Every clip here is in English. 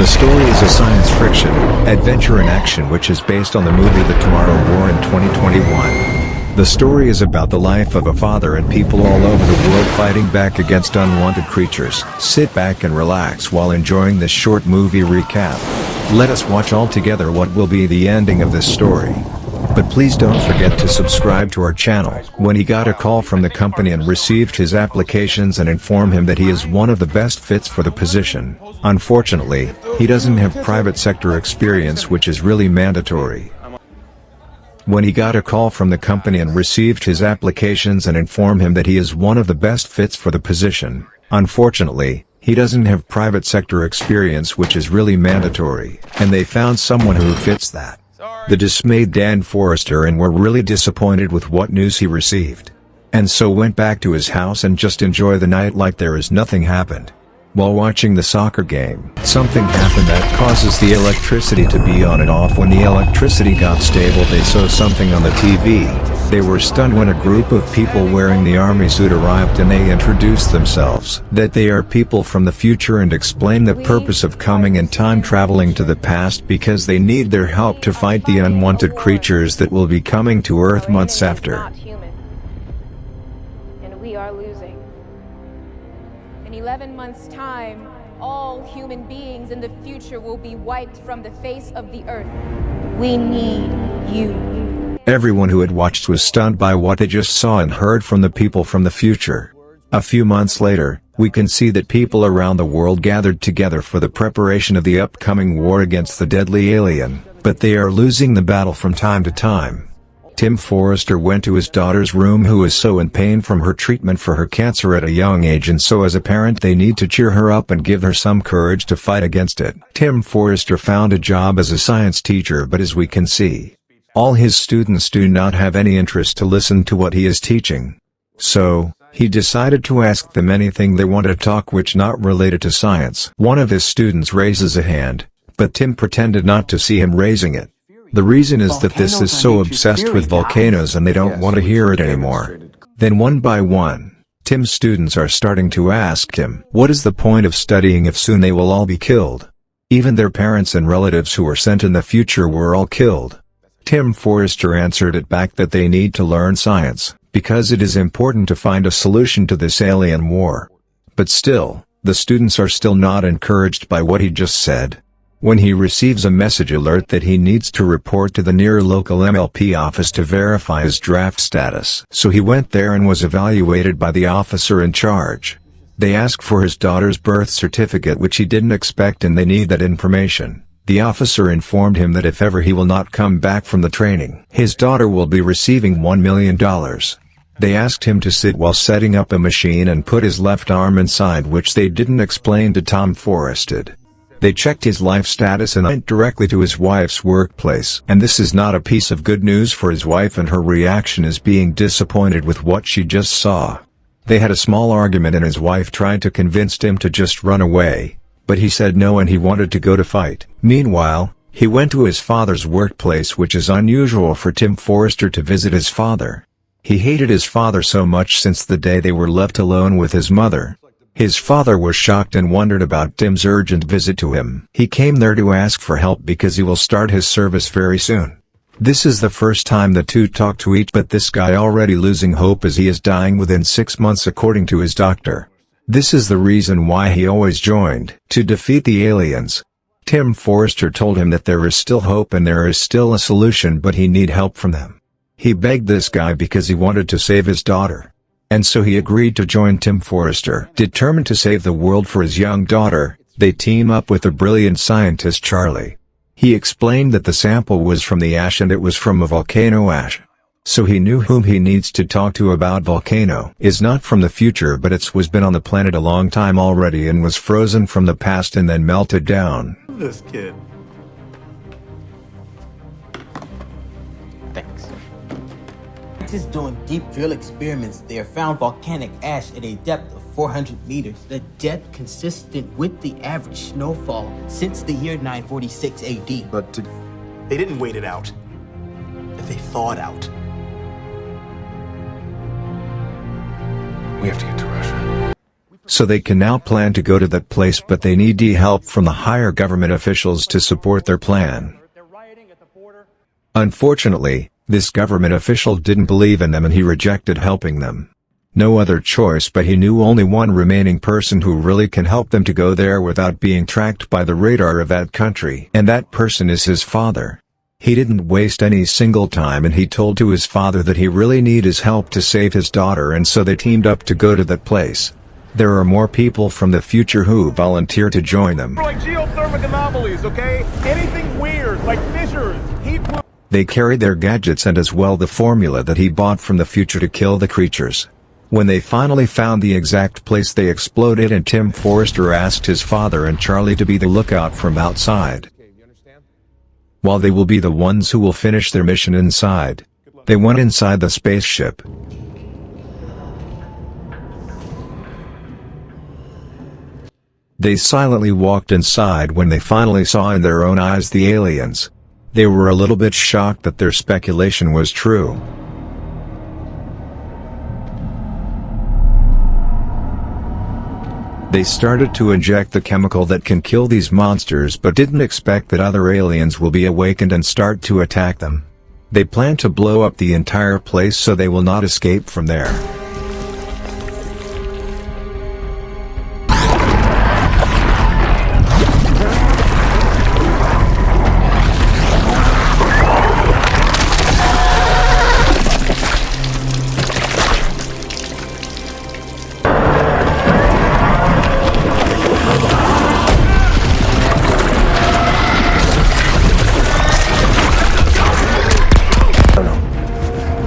The story is a science fiction, adventure in action which is based on the movie The Tomorrow War in 2021. The story is about the life of a father and people all over the world fighting back against unwanted creatures. Sit back and relax while enjoying this short movie recap. Let us watch all together what will be the ending of this story. But please don't forget to subscribe to our channel. When he got a call from the company and received his applications and informed him that he is one of the best fits for the position. Unfortunately, he doesn't have private sector experience, which is really mandatory. When he got a call from the company and received his applications and informed him that he is one of the best fits for the position. Unfortunately, he doesn't have private sector experience, which is really mandatory, and they found someone who fits that. The dismayed Dan Forrester and were really disappointed with what news he received. And so went back to his house and just enjoy the night like there is nothing happened. While watching the soccer game, something happened that causes the electricity to be on and off. When the electricity got stable, they saw something on the TV. They were stunned when a group of people wearing the army suit arrived and they introduced themselves, that they are people from the future, and explained the purpose of coming and time traveling to the past because they need their help to fight the unwanted creatures that will be coming to Earth months after. And we are losing. In 11 months' time, all human beings in the future will be wiped from the face of the earth. We need you. Everyone who had watched was stunned by what they just saw and heard from the people from the future. A few months later, we can see that people around the world gathered together for the preparation of the upcoming war against the deadly alien, but they are losing the battle from time to time. Tim Forrester went to his daughter's room, who is so in pain from her treatment for her cancer at a young age, and so as a parent they need to cheer her up and give her some courage to fight against it. Tim Forrester found a job as a science teacher, but as we can see, all his students do not have any interest to listen to what he is teaching. So, he decided to ask them anything they want to talk which not related to science. One of his students raises a hand, but Tim pretended not to see him raising it. The reason is that this is so obsessed with volcanoes and they don't want to hear it anymore. Then one by one, Tim's students are starting to ask him, what is the point of studying if soon they will all be killed? Even their parents and relatives who are sent in the future were all killed. Tim Forrester answered it back that they need to learn science, because it is important to find a solution to this alien war. But still, the students are still not encouraged by what he just said. When he receives a message alert that he needs to report to the near local MLP office to verify his draft status. So he went there and was evaluated by the officer in charge. They asked for his daughter's birth certificate, which he didn't expect, and they need that information. The officer informed him that if ever he will not come back from the training, his daughter will be receiving $1 million. They asked him to sit while setting up a machine and put his left arm inside, which they didn't explain to Tom Forrester. They checked his life status and went directly to his wife's workplace. And this is not a piece of good news for his wife, and her reaction is being disappointed with what she just saw. They had a small argument and his wife tried to convince him to just run away, but he said no and he wanted to go to fight. Meanwhile, he went to his father's workplace, which is unusual for Tim Forrester to visit his father. He hated his father so much since the day they were left alone with his mother. His father was shocked and wondered about Tim's urgent visit to him. He came there to ask for help because he will start his service very soon. This is the first time the two talk to each, but this guy already losing hope as he is dying within 6 months according to his doctor. This is the reason why he always joined, to defeat the aliens. Tim Forrester told him that there is still hope and there is still a solution, but he need help from them. He begged this guy because he wanted to save his daughter. And so he agreed to join Tim Forrester. Determined to save the world for his young daughter, they team up with the brilliant scientist Charlie. He explained that the sample was from the ash and it was from a volcano ash. So he knew whom he needs to talk to about volcano. Is not from the future, but it was been on the planet a long time already and was frozen from the past and then melted down. This kid. Scientists doing deep drill experiments there found volcanic ash at a depth of 400 meters. The depth consistent with the average snowfall since the year 946 AD. But they didn't wait it out. They thawed out. We have to get to Russia. So they can now plan to go to that place, but they need help from the higher government officials to support their plan. Unfortunately, this government official didn't believe in them and he rejected helping them. No other choice, but he knew only one remaining person who really can help them to go there without being tracked by the radar of that country. And that person is his father. He didn't waste any single time and he told to his father that he really need his help to save his daughter, and so they teamed up to go to that place. There are more people from the future who volunteer to join them. Like geothermic anomalies, okay? Anything weird, like fissures, heat. They carried their gadgets and as well the formula that he bought from the future to kill the creatures. When they finally found the exact place, they exploded and Tim Forrester asked his father and Charlie to be the lookout from outside, while they will be the ones who will finish their mission inside. They went inside the spaceship. They silently walked inside when they finally saw in their own eyes the aliens. They were a little bit shocked that their speculation was true. They started to inject the chemical that can kill these monsters, but didn't expect that other aliens will be awakened and start to attack them. They plan to blow up the entire place so they will not escape from there.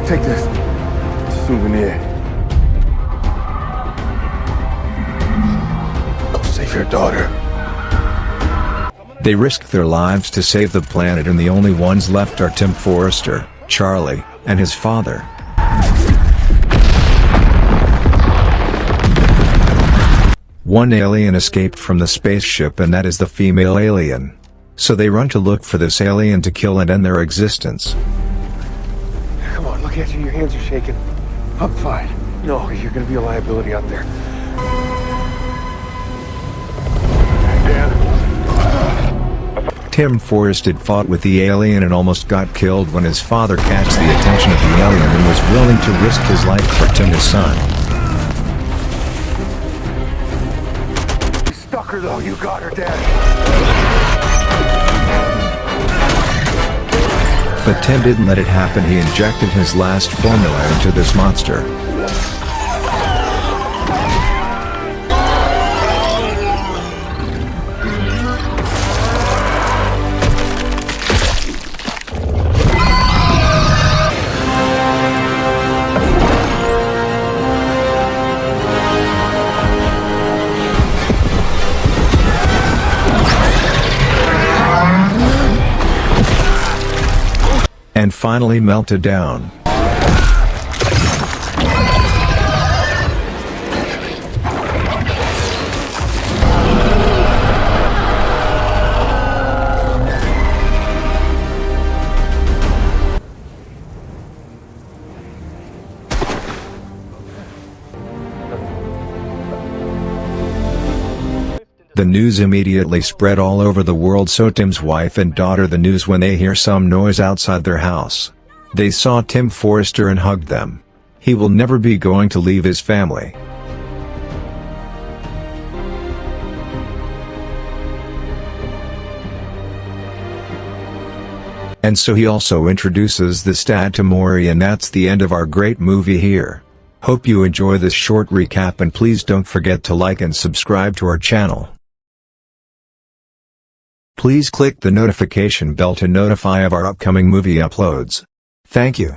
Take this. It's a souvenir. Go save your daughter. They risked their lives to save the planet, and the only ones left are Tim Forrester, Charlie, and his father. One alien escaped from the spaceship, and that is the female alien. So they run to look for this alien to kill and end their existence. Come on, look at you. Your hands are shaking. I'm fine. No, you're gonna be a liability out there. Tim Forrester fought with the alien and almost got killed when his father catch the attention of the alien and was willing to risk his life for Tim, his son. You stuck her though. You got her, Dad. But Tim didn't let it happen. He injected his last formula into this monster. And finally melted down. The news immediately spread all over the world, so Tim's wife and daughter the news when they hear some noise outside their house. They saw Tim Forrester and hugged them. He will never be going to leave his family. And so he also introduces the stat to Mori, and that's the end of our great movie here. Hope you enjoy this short recap, and please don't forget to like and subscribe to our channel. Please click the notification bell to notify of our upcoming movie uploads. Thank you.